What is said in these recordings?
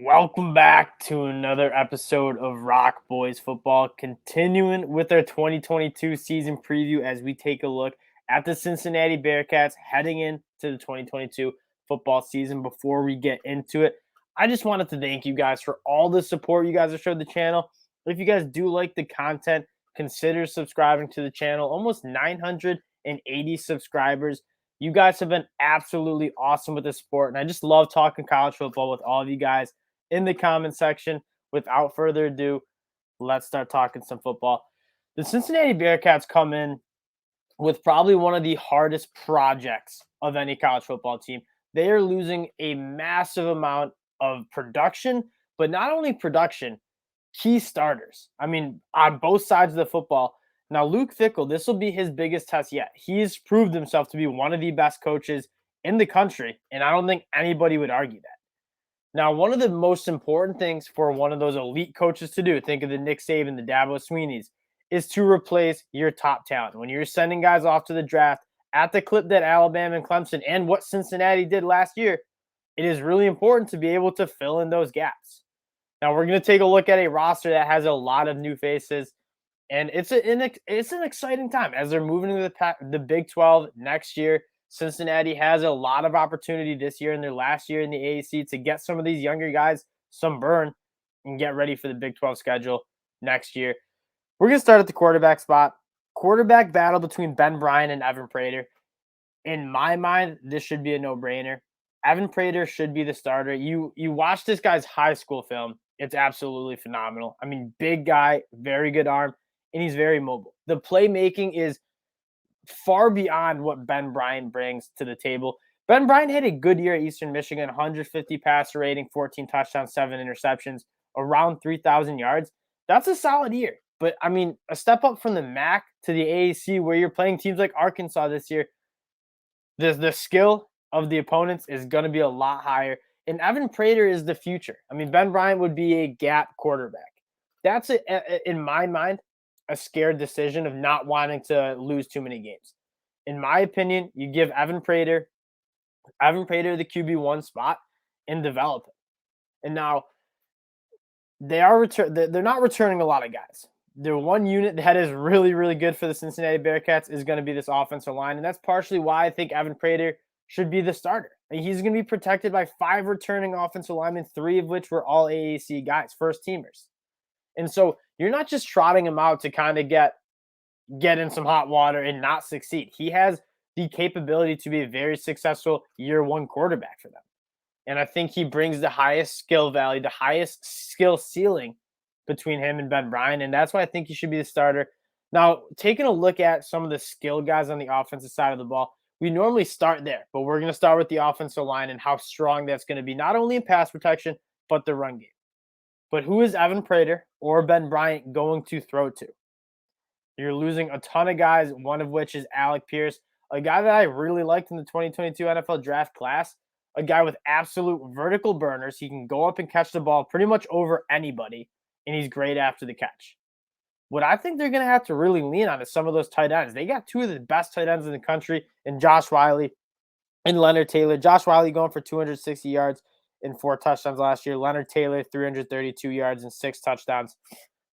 Welcome back to another episode of ROC Boys Football, continuing with our 2022 season preview as we take a look at the Cincinnati Bearcats heading into the 2022 football season. Before we get into it, I just wanted to thank you guys for all the support you guys have showed the channel. If you guys do like the content, consider subscribing to the channel. Almost 980 subscribers. You guys have been absolutely awesome with the sport, and I just love talking college football with all of you guys in the comment section. Without further ado, let's start talking some football. The Cincinnati Bearcats come in with probably one of the hardest projects of any college football team. They are losing a massive amount of production, but not only production, key starters. I mean, on both sides of the football. Now, Luke Fickell, this will be his biggest test yet. He's proved himself to be one of the best coaches in the country, and I don't think anybody would argue that. Now, one of the most important things for one of those elite coaches to do, think of the Nick Saban, the Dabo Sweeneys, is to replace your top talent. When you're sending guys off to the draft at the clip that Alabama and Clemson and what Cincinnati did last year, it is really important to be able to fill in those gaps. Now, we're going to take a look at a roster that has a lot of new faces, and it's an exciting time as they're moving to the Big 12 next year. Cincinnati has a lot of opportunity this year in their last year in the AAC to get some of these younger guys some burn and get ready for the Big 12 schedule next year. We're going to start at the quarterback spot. Quarterback battle between Ben Bryant and Evan Prater. In my mind, this should be a no-brainer. Evan Prater should be the starter. You watch this guy's high school film. It's absolutely phenomenal. I mean, big guy, very good arm, and he's very mobile. The playmaking is far beyond what Ben Bryant brings to the table. Ben Bryant had a good year at Eastern Michigan, 150 passer rating, 14 touchdowns, 7 interceptions, around 3,000 yards. That's a solid year. But, I mean, a step up from the MAC to the AAC where you're playing teams like Arkansas this year, the skill of the opponents is going to be a lot higher. And Evan Prater is the future. I mean, Ben Bryant would be a gap quarterback. That's, in my mind, a scared decision of not wanting to lose too many games. In my opinion, you give Evan Prater the QB1 spot and develop it. And now they're not returning a lot of guys. The one unit that is really, really good for the Cincinnati Bearcats is going to be this offensive line. And that's partially why I think Evan Prater should be the starter. He's going to be protected by 5 returning offensive linemen, 3 of which were all AAC guys, first teamers. And so you're not just trotting him out to kind of get in some hot water and not succeed. He has the capability to be a very successful year 1 quarterback for them. And I think he brings the highest skill value, the highest skill ceiling between him and Ben Bryant. And that's why I think he should be the starter. Now, taking a look at some of the skill guys on the offensive side of the ball, we normally start there, but we're going to start with the offensive line and how strong that's going to be, not only in pass protection, but the run game. But who is Evan Prater or Ben Bryant going to throw to? You're losing a ton of guys, one of which is Alec Pierce, a guy that I really liked in the 2022 NFL draft class, a guy with absolute vertical burners. He can go up and catch the ball pretty much over anybody, and he's great after the catch. What I think they're going to have to really lean on is some of those tight ends. They got 2 of the best tight ends in the country in Josh Wiley and Leonard Taylor. Josh Wiley going for 260 yards and 4 touchdowns last year. Leonard Taylor, 332 yards and 6 touchdowns.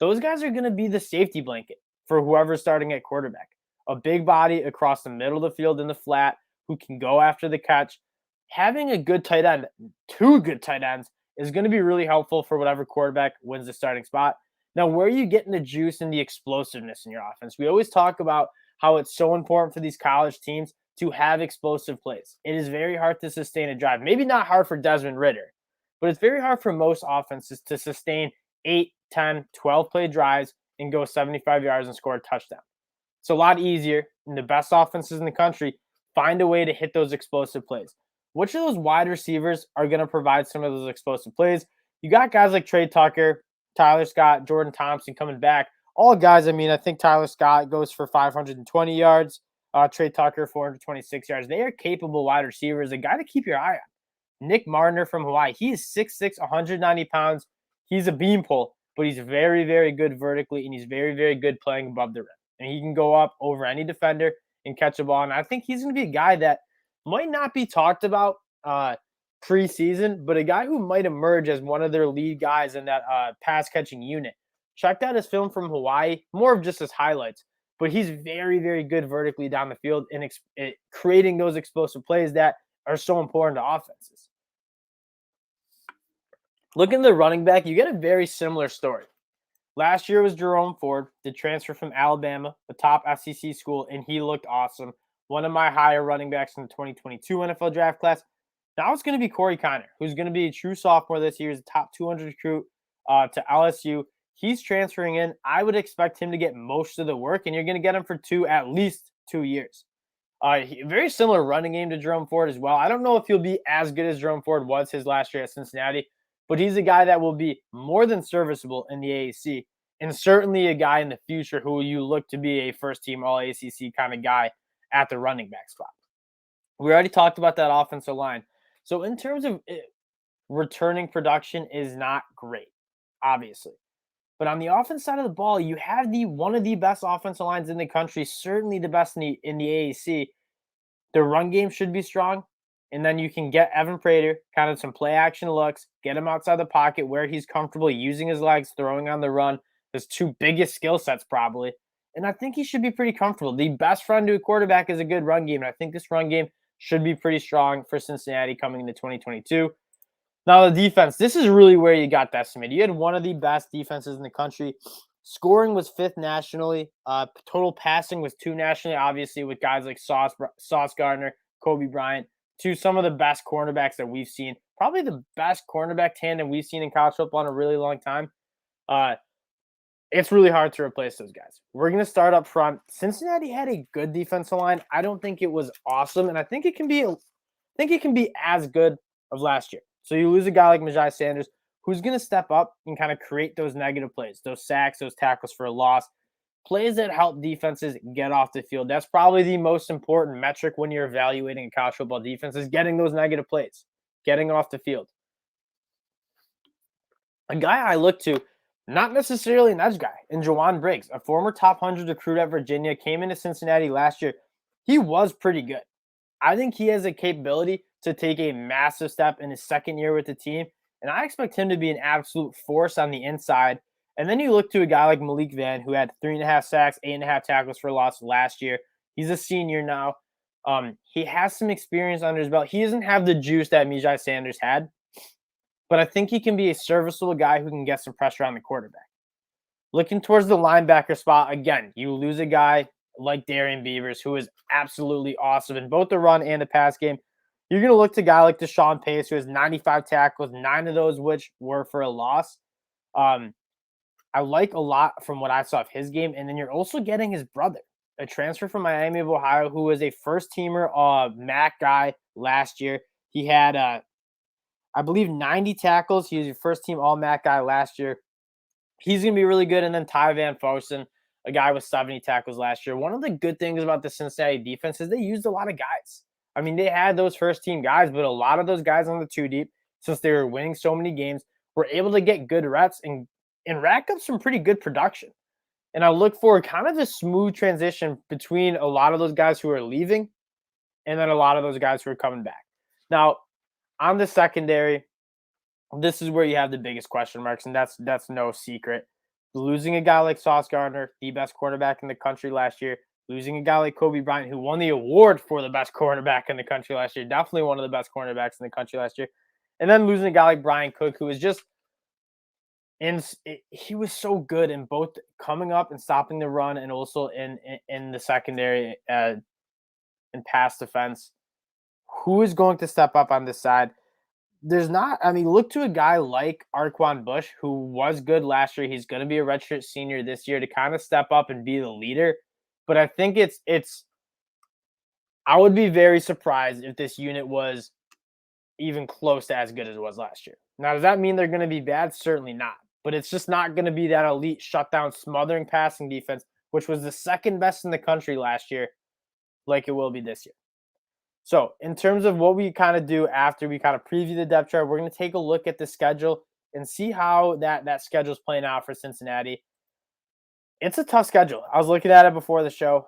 Those guys are going to be the safety blanket for whoever's starting at quarterback. A big body across the middle of the field in the flat who can go after the catch. Having a good tight end, 2 good tight ends, is going to be really helpful for whatever quarterback wins the starting spot. Now, where are you getting the juice and the explosiveness in your offense? We always talk about how it's so important for these college teams to have explosive plays. It is very hard to sustain a drive. Maybe not hard for Desmond Ridder, but it's very hard for most offenses to sustain 8, 10, 12-play drives and go 75 yards and score a touchdown. It's a lot easier, and the best offenses in the country find a way to hit those explosive plays. Which of those wide receivers are going to provide some of those explosive plays? You got guys like Trey Tucker, Tyler Scott, Jordan Thompson coming back. All guys, I mean, I think Tyler Scott goes for 520 yards. Trey Tucker, 426 yards. They are capable wide receivers, a guy to keep your eye on. Nick Marner from Hawaii. He is 6'6", 190 pounds. He's a beanpole, but he's very, very good vertically, and he's very, very good playing above the rim. And he can go up over any defender and catch a ball. And I think he's going to be a guy that might not be talked about preseason, but a guy who might emerge as one of their lead guys in that pass catching unit. Checked out his film from Hawaii, more of just his highlights, but he's very, very good vertically down the field and creating those explosive plays that are so important to offenses. Looking at the running back, you get a very similar story. Last year was Jerome Ford, the transfer from Alabama, the top SEC school, and he looked awesome. One of my higher running backs in the 2022 NFL draft class. Now it's going to be Corey Connor, who's going to be a true sophomore this year. He's a top 200 recruit to LSU. He's transferring in. I would expect him to get most of the work, and you're going to get him for at least 2 years. Very similar running game to Jerome Ford as well. I don't know if he'll be as good as Jerome Ford was his last year at Cincinnati, but he's a guy that will be more than serviceable in the AAC, and certainly a guy in the future who you look to be a first-team All-ACC kind of guy at the running back spot. We already talked about that offensive line. So in terms of returning production is not great, obviously. But on the offense side of the ball, you have one of the best offensive lines in the country, certainly the best in the AAC. The run game should be strong. And then you can get Evan Prater, kind of some play action looks, get him outside the pocket where he's comfortable using his legs, throwing on the run. His two biggest skill sets, probably. And I think he should be pretty comfortable. The best friend to a quarterback is a good run game. And I think this run game should be pretty strong for Cincinnati coming into 2022. Now, the defense, this is really where you got decimated. You had one of the best defenses in the country. Scoring was 5th nationally. Total passing was 2 nationally, obviously, with guys like Sauce Gardner, Kobe Bryant, some of the best cornerbacks that we've seen. Probably the best cornerback tandem we've seen in college football in a really long time. It's really hard to replace those guys. We're going to start up front. Cincinnati had a good defensive line. I don't think it was awesome, and I think it can be as good of last year. So you lose a guy like Myjai Sanders, who's going to step up and kind of create those negative plays, those sacks, those tackles for a loss, plays that help defenses get off the field. That's probably the most important metric when you're evaluating a college football defense is getting those negative plays, getting off the field. A guy I look to, not necessarily an edge guy, in Jawan Briggs, a former top 100 recruit at Virginia, came into Cincinnati last year. He was pretty good. I think he has a capability to take a massive step in his second year with the team, and I expect him to be an absolute force on the inside. And then you look to a guy like Malik Vann, who had 3.5 sacks, 8.5 tackles for loss last year. He's a senior now. He has some experience under his belt. He doesn't have the juice that Myjai Sanders had, but I think he can be a serviceable guy who can get some pressure on the quarterback. Looking towards the linebacker spot, again, you lose a guy like Darian Beavers, who is absolutely awesome in both the run and the pass game. You're going to look to a guy like Deshaun Pace, who has 95 tackles, 9 of those which were for a loss. I like a lot from what I saw of his game. And then you're also getting his brother, a transfer from Miami of Ohio, who was a first-teamer MAC guy last year. He had, I believe, 90 tackles. He was your first-team All-MAC guy last year. He's going to be really good. And then Ty Van Fossen, a guy with 70 tackles last year. One of the good things about the Cincinnati defense is they used a lot of guys. I mean, they had those first-team guys, but a lot of those guys on the 2-deep, since they were winning so many games, were able to get good reps and rack up some pretty good production. And I look for kind of a smooth transition between a lot of those guys who are leaving and then a lot of those guys who are coming back. Now, on the secondary, this is where you have the biggest question marks, and that's no secret. Losing a guy like Sauce Gardner, the best quarterback in the country last year, losing a guy like Kobe Bryant, who won the award for the best quarterback in the country last year, definitely one of the best cornerbacks in the country last year, and then losing a guy like Brian Cook, who is just he was so good in both coming up and stopping the run and also in the secondary in pass defense. Who is going to step up on this side? Look to a guy like Arquan Bush, who was good last year. He's going to be a redshirt senior this year to kind of step up and be the leader. But I think I would be very surprised if this unit was even close to as good as it was last year. Now, does that mean they're going to be bad? Certainly not. But it's just not going to be that elite shutdown smothering passing defense, which was the second best in the country last year, like it will be this year. So in terms of what we kind of do after we kind of preview the depth chart, we're going to take a look at the schedule and see how that schedule is playing out for Cincinnati. It's a tough schedule. I was looking at it before the show.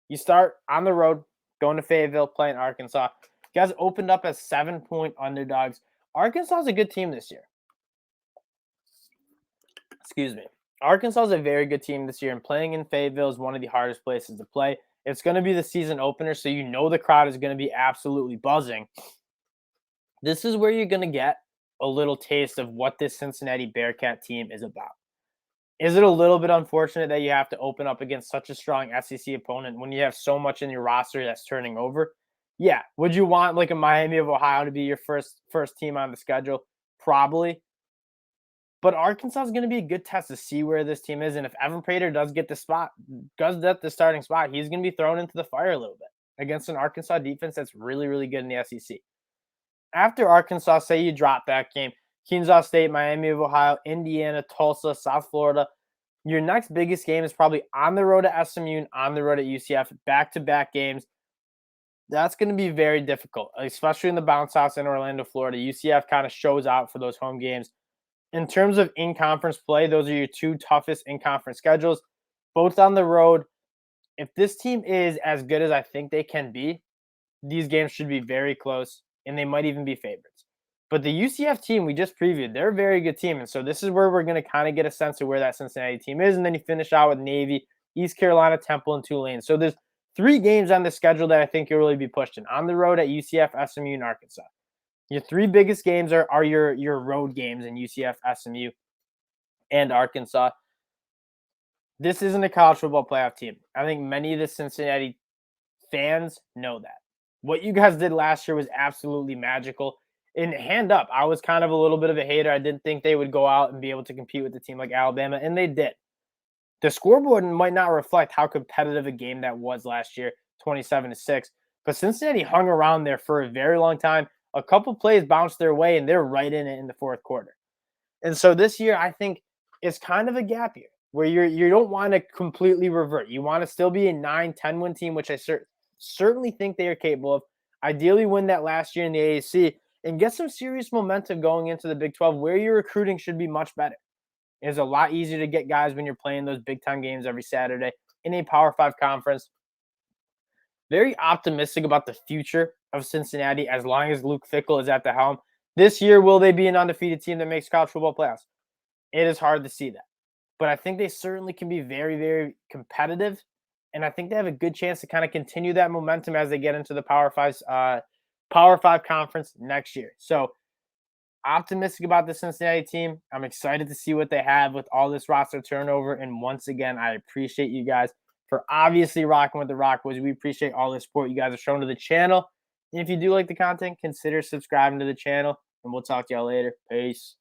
You start on the road, going to Fayetteville, playing Arkansas. Guys opened up as 7-point underdogs. Arkansas is a good team this year. Excuse me. Arkansas is a very good team this year, and playing in Fayetteville is one of the hardest places to play. It's going to be the season opener, so you know the crowd is going to be absolutely buzzing. This is where you're going to get a little taste of what this Cincinnati Bearcat team is about. Is it a little bit unfortunate that you have to open up against such a strong SEC opponent when you have so much in your roster that's turning over? Yeah. Would you want like a Miami of Ohio to be your first team on the schedule? Probably. But Arkansas is going to be a good test to see where this team is. And if Evan Prater does get the starting spot, he's going to be thrown into the fire a little bit against an Arkansas defense that's really, really good in the SEC. After Arkansas, say you drop that game, Kansas State, Miami of Ohio, Indiana, Tulsa, South Florida, your next biggest game is probably on the road at SMU and on the road at UCF, back-to-back games. That's going to be very difficult, especially in the bounce house in Orlando, Florida. UCF kind of shows out for those home games. In terms of in-conference play, those are your two toughest in-conference schedules, both on the road. If this team is as good as I think they can be, these games should be very close, and they might even be favorites. But the UCF team we just previewed, they're a very good team, and so this is where we're going to kind of get a sense of where that Cincinnati team is, and then you finish out with Navy, East Carolina, Temple, and Tulane. So there's 3 games on the schedule that I think you'll really be pushed in. On the road at UCF, SMU, and Arkansas. Your 3 biggest games are your road games in UCF, SMU, and Arkansas. This isn't a college football playoff team. I think many of the Cincinnati fans know that. What you guys did last year was absolutely magical. And hand up, I was kind of a little bit of a hater. I didn't think they would go out and be able to compete with a team like Alabama, and they did. The scoreboard might not reflect how competitive a game that was last year, 27-6, but Cincinnati hung around there for a very long time. A couple plays bounced their way, and they're right in it in the fourth quarter. And so this year, I think, is kind of a gap year where you don't want to completely revert. You want to still be a 9-10 win team, which I certainly think they are capable of. Ideally, win that last year in the AAC and get some serious momentum going into the Big 12, where your recruiting should be much better. It's a lot easier to get guys when you're playing those big-time games every Saturday in a Power 5 conference. Very optimistic about the future of Cincinnati as long as Luke Fickell is at the helm. This year, will they be an undefeated team that makes college football playoffs? It is hard to see that. But I think they certainly can be very, very competitive. And I think they have a good chance to kind of continue that momentum as they get into the Power 5 conference next year. So optimistic about the Cincinnati team. I'm excited to see what they have with all this roster turnover. And once again, I appreciate you guys for obviously rocking with the ROC Boys. We appreciate all the support you guys have shown to the channel. And if you do like the content, consider subscribing to the channel. And we'll talk to y'all later. Peace.